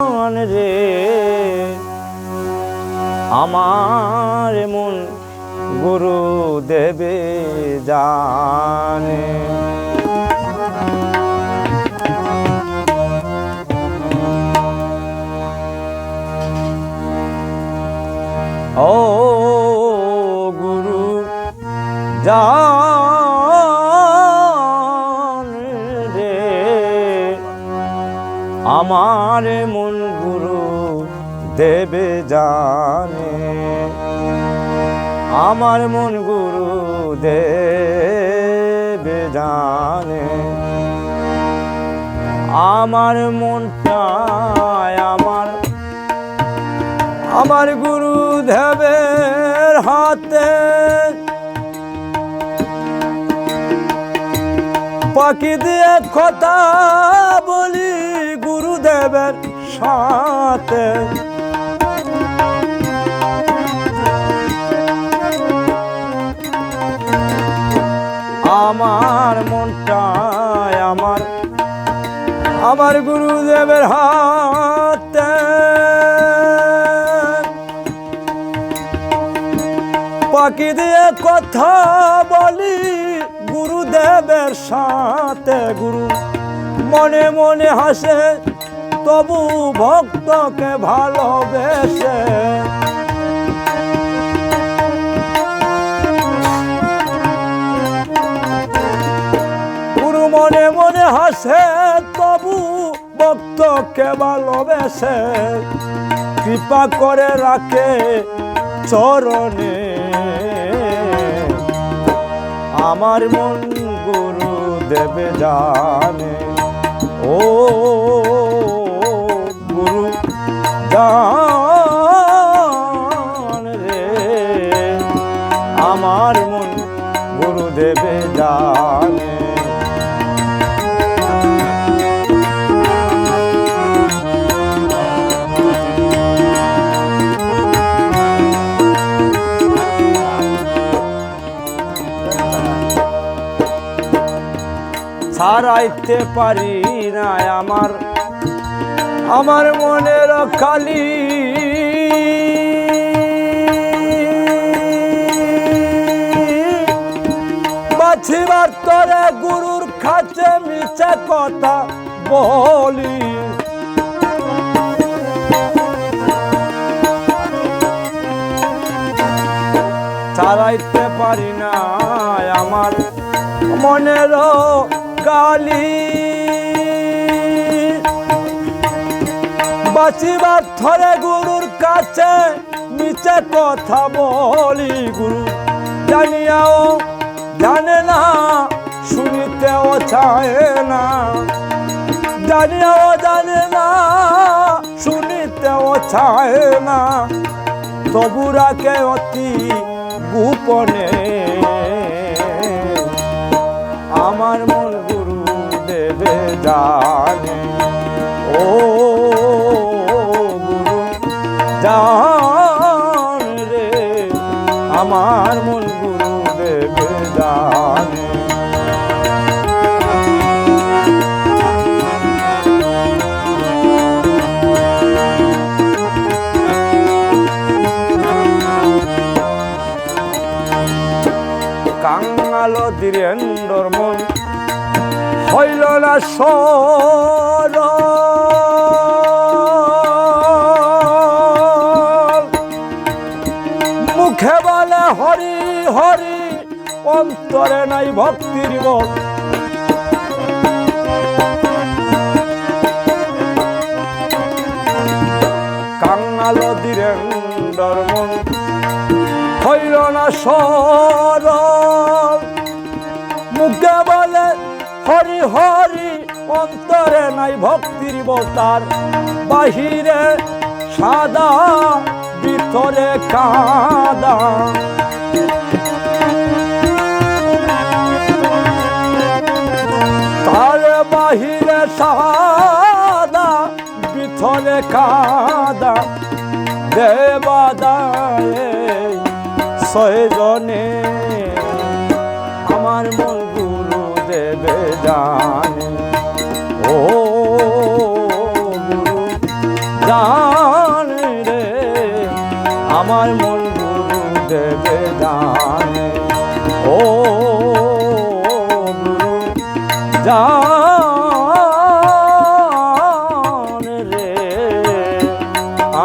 রে আমার মন গুরু দেবে জানে। ও গুরু জান রে আমার মন গুরু দেবে জানে, আমার মন গুরু দেবে জানে। আমার মনটায় আমার গুরু দেবের হাতে, পাখি দিয়ে কথা বলি গুরুদেবের সাথে। আমার মনটায় আমার গুরুদেবের হাতে, পাখি দিয়ে কথা বলি গুরুদেবের সাথে। গুরু মনে মনে হাসে তবু ভক্তকে ভালোবেসে। গুরু মনে মনে হাসে তবু ভক্তকে ভালোবেসে, কৃপা করে রাখে চরণে। আমার মন গুরু দেবে জানে, ও গুরু জান রে আমার মন গুরু দেবে জানে। ছাড়াইতে পারি না আমার মনের খালি, বাছিবার তরে গুরুর কাছে মিছে কথা বলি। ছাড়াইতে পারি না আমার মনের কালি, বাঁচিবার ধরে গুরুর কাছে মিছে কথা বলি। গুরু জানিয়াও জানে না, শুনিতেও চায় না। জানিয়াও জানে না, শুনিতেও চায় না, তবু রাখে অতি গোপনে। আমার মন গুরু দেবে জানে, ও গুরু জান রে আমার মন গুরু দেবে জানে। কাঙাল ধীরেন্দ্র মন হইল না সরল, মুখে বলে হরি হরি অন্তরে নাই ভক্তির বল। কাঙাল ধীরেন্দ্র মন হইল না সরল, মুখে বলে হরি হরি অন্তরে নাই ভক্তির বতার। বাহিরে সাদা ভিতরে কাদা, তার বাহিরে সাদা ভিতরে কাদা। দেবাদায় ছয়জনে আমার মন গুরু দেবে জানে, ও গুরু জান রে আমার মন গুরু দেবে জানে ও গুরু জান রে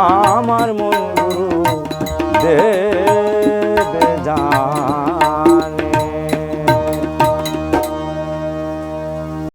আমার মন গুরু দেবে জান।